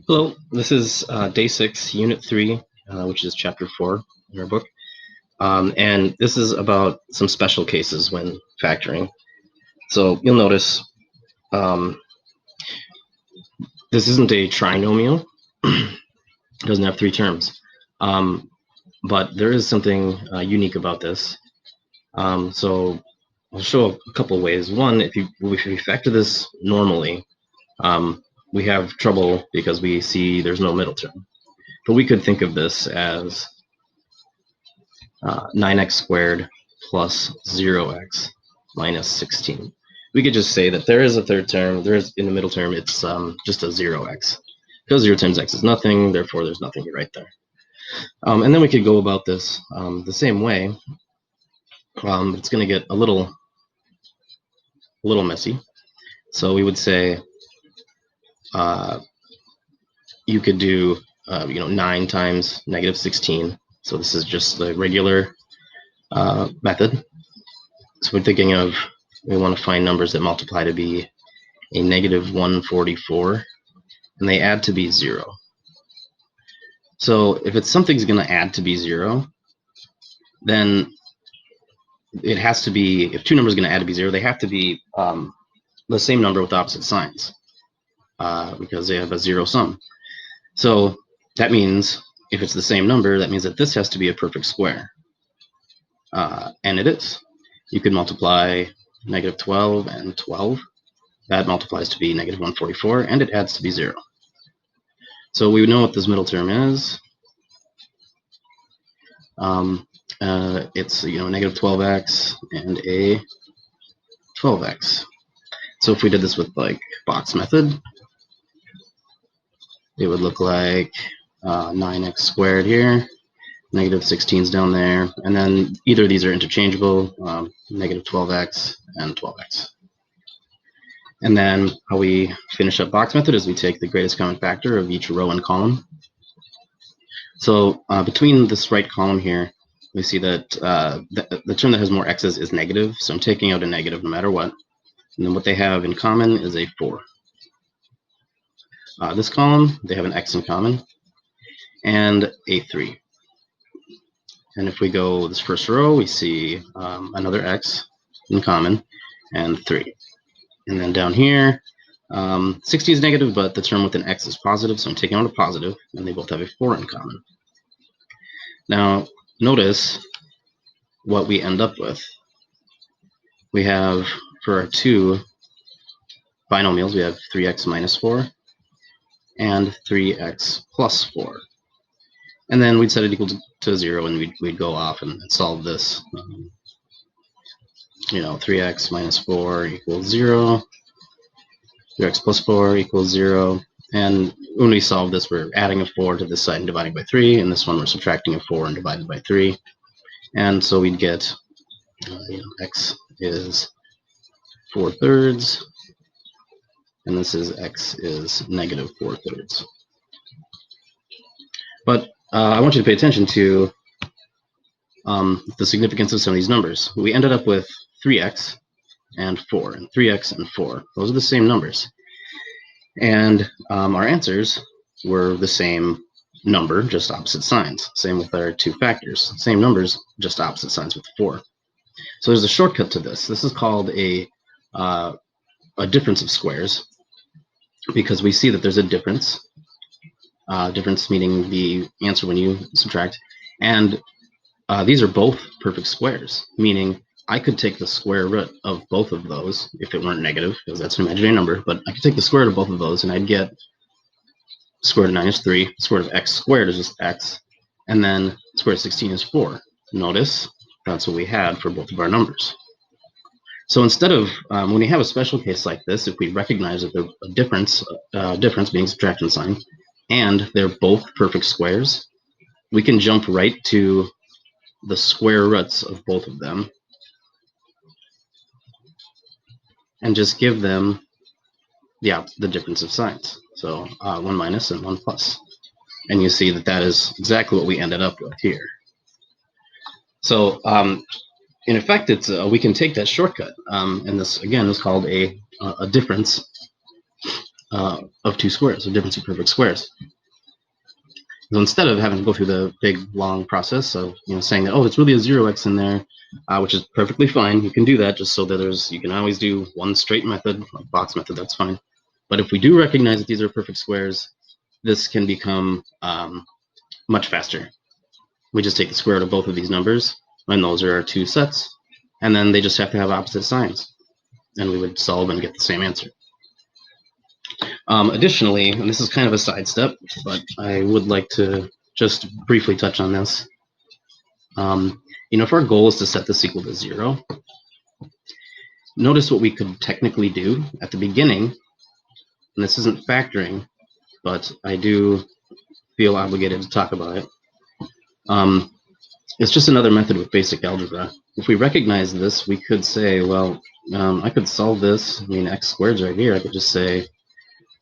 Hello, this is day 6, unit 3, which is chapter 4 in our book. And this is about some special cases when factoring. So you'll notice this isn't a trinomial. It doesn't have 3 terms. But there is something unique about this. So I'll show a couple ways. One, if we factor this normally, we have trouble because we see there's no middle term. But we could think of this as 9x squared plus 0x minus 16. We could just say that there is a third term. There is, in the middle term, it's just a 0x. Because 0 times x is nothing, therefore there's nothing right there. And then we could go about this the same way. It's going to get a little messy. So we would say you could do 9 times negative 16. So this is just the regular method. So we're thinking of, we want to find numbers that multiply to be a negative 144, and they add to be 0. So if something's going to add to be 0, then it has to be, if two numbers are going to add to be 0, they have to be the same number with opposite signs, because they have a 0 sum. So that means if it's the same number, that means that this has to be a perfect square. And it is. You could multiply negative 12 and 12. That multiplies to be negative 144, and it adds to be 0. So we know what this middle term is. It's negative 12x and a 12x. So if we did this with like box method, it would look like 9x squared here, negative 16's down there, and then either of these are interchangeable, negative 12x and 12x. And then how we finish up box method is we take the greatest common factor of each row and column. So between this right column here, we see that the term that has more x's is negative, so I'm taking out a negative no matter what. And then what they have in common is a 4. This column, they have an x in common, and a 3. And if we go this first row, we see another x in common, and 3. And then down here, 60 is negative, but the term with an x is positive, so I'm taking out a positive, and they both have a 4 in common. Now, notice what we end up with. We have, for our two binomials, we have 3x minus 4 and 3x plus 4. And then we'd set it equal to 0, and we'd go off and solve this. 3x minus 4 equals 0. 3x plus 4 equals 0. And when we solve this, we're adding a 4 to this side and dividing by 3. And this one, we're subtracting a 4 and dividing by 3. And so we'd get, x is 4/3. And this is x is negative 4/3. But I want you to pay attention to the significance of some of these numbers. We ended up with 3x and 4, and 3x and 4. Those are the same numbers. And our answers were the same number, just opposite signs. Same with our two factors. Same numbers, just opposite signs with 4. So there's a shortcut to this. This is called a difference of squares, because we see that there's a difference. Difference meaning the answer when you subtract. And these are both perfect squares, meaning I could take the square root of both of those if it weren't negative, because that's an imaginary number, but I could take the square root of both of those, and I'd get square root of 9 is 3, square root of x squared is just x, and then square root of 16 is 4. Notice that's what we had for both of our numbers. So instead of, when we have a special case like this, if we recognize that there's a difference being subtraction sign, and they're both perfect squares, we can jump right to the square roots of both of them and just give them the difference of signs. So 1 minus and 1 plus. And you see that is exactly what we ended up with here. So in effect, it's we can take that shortcut. And this, again, is called a difference of two squares, the difference of perfect squares. So instead of having to go through the big long process of saying that, oh, it's really a 0x in there, which is perfectly fine. You can do that just so that you can always do one straight method, like box method, that's fine. But if we do recognize that these are perfect squares, this can become much faster. We just take the square root of both of these numbers, and those are our two sets, and then they just have to have opposite signs, and we would solve and get the same answer. Additionally, and this is kind of a sidestep, but I would like to just briefly touch on this. If our goal is to set this equal to 0, notice what we could technically do at the beginning, and this isn't factoring, but I do feel obligated to talk about it. It's just another method with basic algebra. If we recognize this, we could say, well, I could solve this. I mean, x squared's right here. I could just say,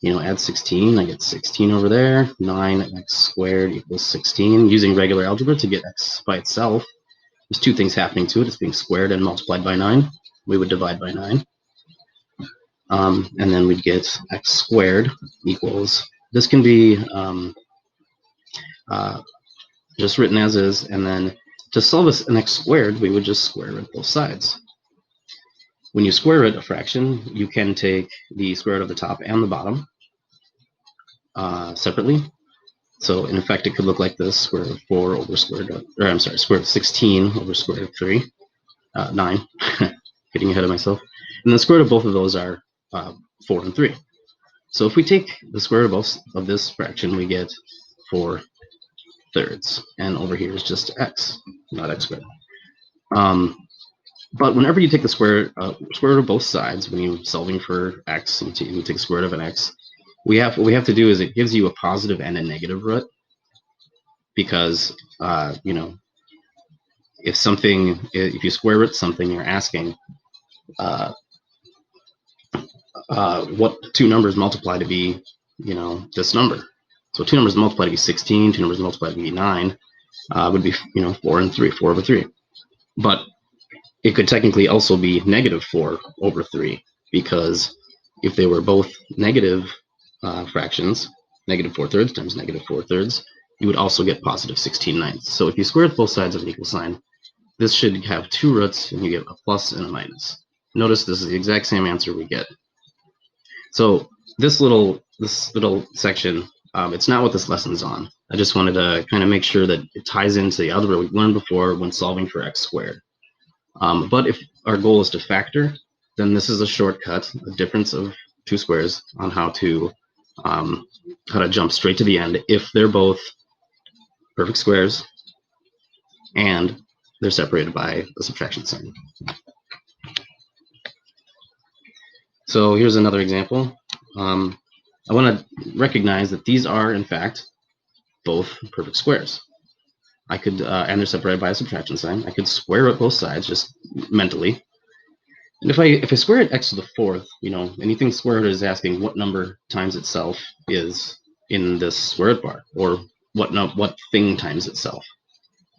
add 16. I get 16 over there. 9x squared equals 16. Using regular algebra to get x by itself, there's two things happening to it. It's being squared and multiplied by 9. We would divide by 9. And then we'd get x squared equals, this can be just written as is, and then to solve this an x squared, we would just square root both sides. When you square root a fraction, you can take the square root of the top and the bottom separately. So in effect, it could look like this: square root of 4 over square root, or I'm sorry, square root of 16 over square root of 3, 9. Getting ahead of myself. And the square root of both of those are 4 and 3. So if we take the square root of both of this fraction, we get 4 thirds, and over here is just x, not x squared. But whenever you take the square root of both sides, when you're solving for x, and you take the square root of an x, what we have to do is it gives you a positive and a negative root, because if you square root something, you're asking what two numbers multiply to be this number. So two numbers multiply to be 16, two numbers multiply to be 9 would be 4 and 3, 4 over 3. But it could technically also be negative 4 over 3, because if they were both negative fractions, negative 4 thirds times negative 4 thirds, you would also get positive 16 ninths. So if you square both sides of an equal sign, this should have two roots, and you get a plus and a minus. Notice this is the exact same answer we get. So this little section, it's not what this lesson's on. I just wanted to kind of make sure that it ties into the algebra we learned before when solving for x squared. But if our goal is to factor, then this is a shortcut, a difference of two squares, on how to jump straight to the end if they're both perfect squares and they're separated by the subtraction sign. So here's another example. I want to recognize that these are, in fact, both perfect squares. I could, and they're separated by a subtraction sign. I could square root both sides just mentally. And if I square it x to the fourth, anything square root is asking what number times itself is in this square root bar, or what thing times itself.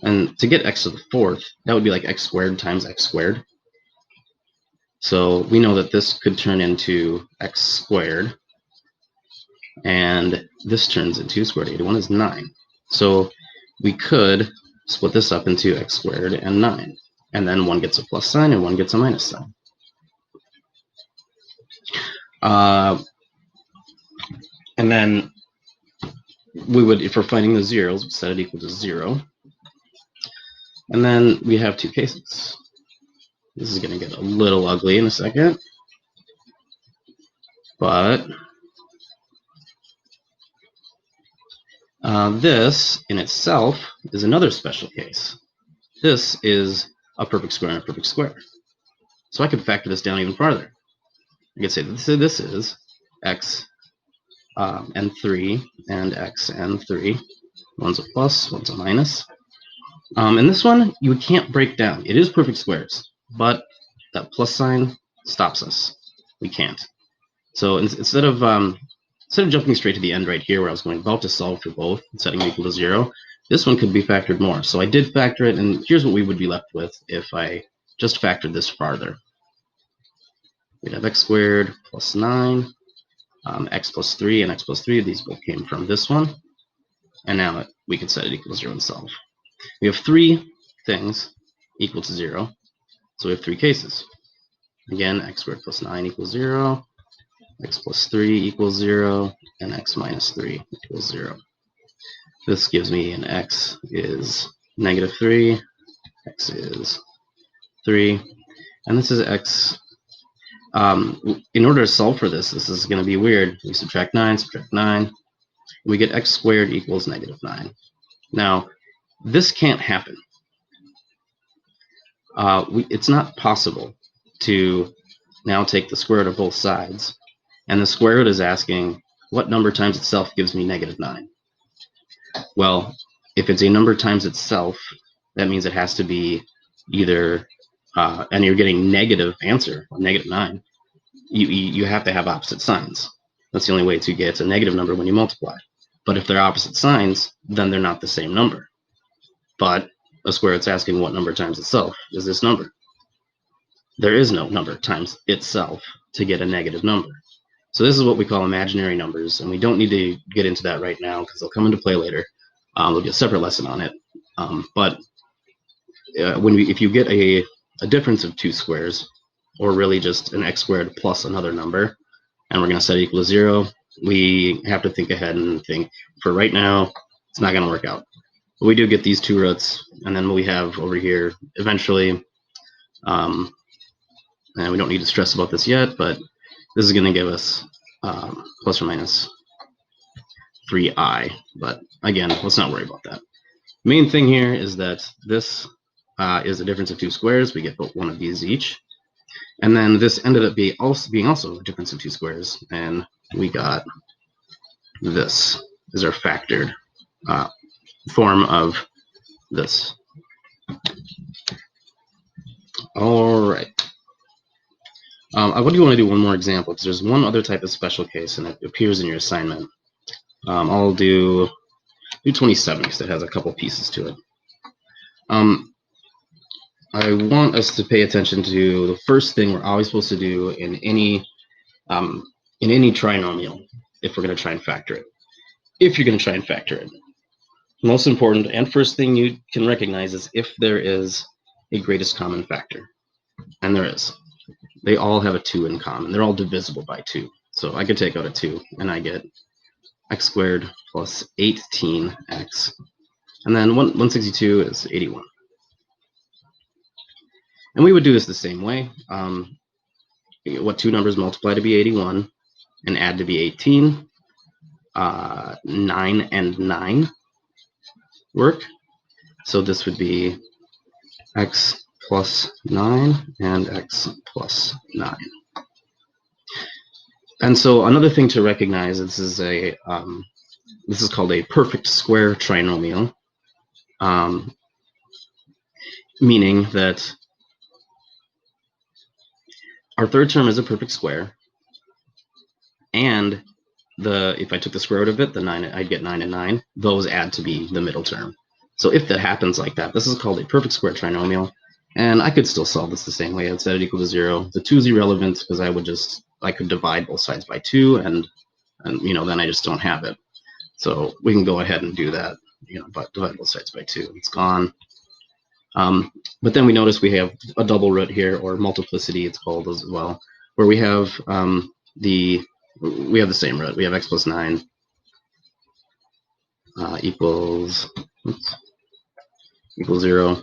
And to get x to the fourth, that would be like x squared times x squared. So we know that this could turn into x squared, and this turns into square root of 81 is 9. So we could split this up into x squared and 9, and then one gets a plus sign and one gets a minus sign. And then we would, if we're finding the zeros, set it equal to 0. And then we have two cases. This is going to get a little ugly in a second, but this in itself is another special case. This is a perfect square and a perfect square. So I could factor this down even farther. I could say that this is x and 3 and x and 3. One's a plus, one's a minus. And this one you can't break down. It is perfect squares, but that plus sign stops us. We can't. So instead of jumping straight to the end right here where I was going about to solve for both and setting it equal to 0, this one could be factored more. So I did factor it, and here's what we would be left with if I just factored this farther. We'd have x squared plus 9 X plus 3 and x plus 3, these both came from this one. And now we can set it equal to 0 and solve. We have 3 things equal to 0, so we have 3 cases. Again, x squared plus 9 equals 0, x plus 3 equals 0, and x minus 3 equals 0. This gives me an x is negative 3, x is 3, and this is x. In order to solve for this is going to be weird. We subtract 9, we get x squared equals negative 9. Now, this can't happen. It's not possible to now take the square root of both sides, and the square root is asking what number times itself gives me negative 9. Well, if it's a number times itself, that means it has to be either, and you're getting negative answer, negative 9, you have to have opposite signs. That's the only way to get a negative number when you multiply. But if they're opposite signs, then they're not the same number. But a square root's asking what number times itself is this number. There is no number times itself to get a negative number. So this is what we call imaginary numbers, and we don't need to get into that right now because they'll come into play later. There'll be a separate lesson on it. But if you get a difference of 2 squares, or really just an x squared plus another number, and we're going to set it equal to 0, we have to think ahead and think, for right now, it's not going to work out. But we do get these 2 roots, and then we have over here, eventually, and we don't need to stress about this yet, but this is going to give us plus or minus 3i. But again, let's not worry about that. Main thing here is that this is a difference of 2 squares. We get one of these each. And then this ended up being also a difference of 2 squares, and we got this is our factored form of this. All right. I do want to do one more example because there's one other type of special case, and it appears in your assignment. I'll do 27 because it has a couple pieces to it. I want us to pay attention to the first thing we're always supposed to do in any trinomial if we're going to try and factor it. If you're going to try and factor it, most important and first thing you can recognize is if there is a greatest common factor, and there is. They all have a 2 in common. They're all divisible by 2. So I could take out a 2, and I get x squared plus 18x, and then 162 is 81. And we would do this the same way. What 2 numbers multiply to be 81 and add to be 18? 9 and 9 work. So this would be x plus 9 and x plus 9. And so another thing to recognize, this is called a perfect square trinomial, meaning that our third term is a perfect square, and if I took the square root of it, the 9, I'd get 9 and 9. Those add to be the middle term. So if that happens like that, this is called a perfect square trinomial, and I could still solve this the same way. I'd set it equal to 0. The 2 is irrelevant because I could divide both sides by 2, and then I just don't have it. So we can go ahead and do that. But divide both sides by 2. It's gone. But then we notice we have a double root here, or multiplicity it's called as well, where we have the same root. We have x plus 9 equals 0,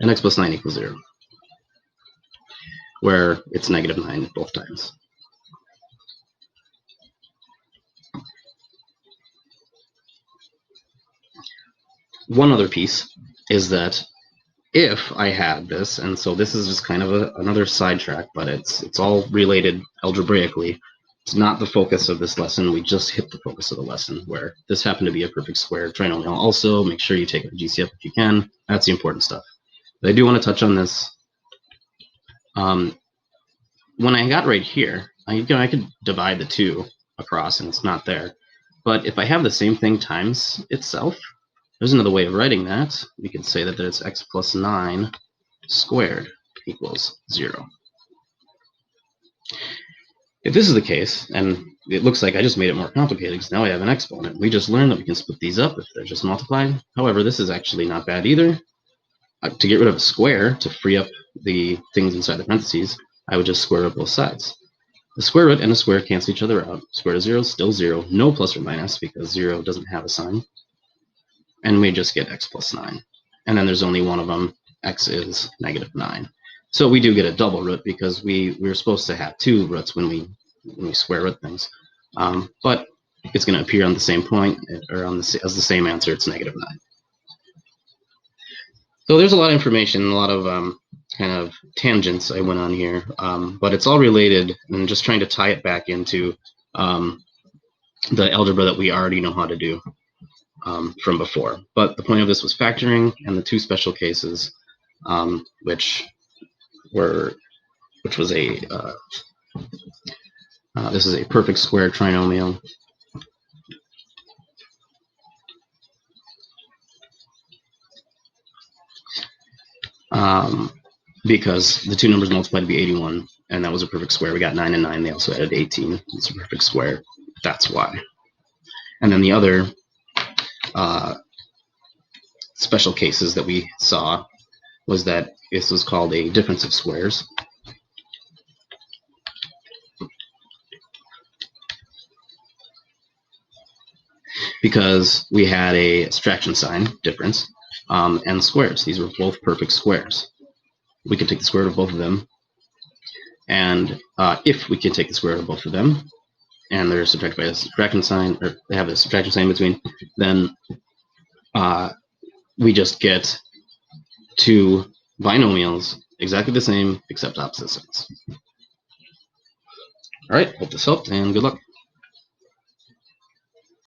and x plus 9 equals 0, where it's negative 9 both times. One other piece is that if I had this, and so this is just kind of another sidetrack, but it's all related algebraically. It's not the focus of this lesson. We just hit the focus of the lesson, where this happened to be a perfect square trinomial. Also, make sure you take a GCF if you can. That's the important stuff. But I do want to touch on this. When I got right here, I could divide the 2 across, and it's not there. But if I have the same thing times itself, there's another way of writing that. We could say that it's x plus 9 squared equals 0. If this is the case, and it looks like I just made it more complicated because now I have an exponent. We just learned that we can split these up if they're just multiplied. However, this is actually not bad either. To get rid of a square, to free up the things inside the parentheses, I would just square root both sides. The square root and a square cancel each other out. Square root of 0 is still 0, no plus or minus because 0 doesn't have a sign. And we just get x plus 9. And then there's only one of them, x is -9. So we do get a double root because we're supposed to have two roots when we square root things. But it's going to appear on the same point or as the same answer. It's -9. So there's a lot of information, a lot of kind of tangents I went on here, but it's all related, and just trying to tie it back into the algebra that we already know how to do from before. But the point of this was factoring and the two special cases, which was a this is a perfect square trinomial. Because the two numbers multiplied to be 81, and that was a perfect square. We got 9 and 9. They also added 18. It's a perfect square. That's why. And then the other special cases that we saw was that this was called a difference of squares. Because we had a subtraction sign difference and squares. These were both perfect squares. We could take the square root of both of them, and if we can take the square root of both of them, and they're subtracted by a subtraction sign, or they have a subtraction sign between, then we just get two binomials exactly the same except opposite signs. All right, hope this helped, and good luck.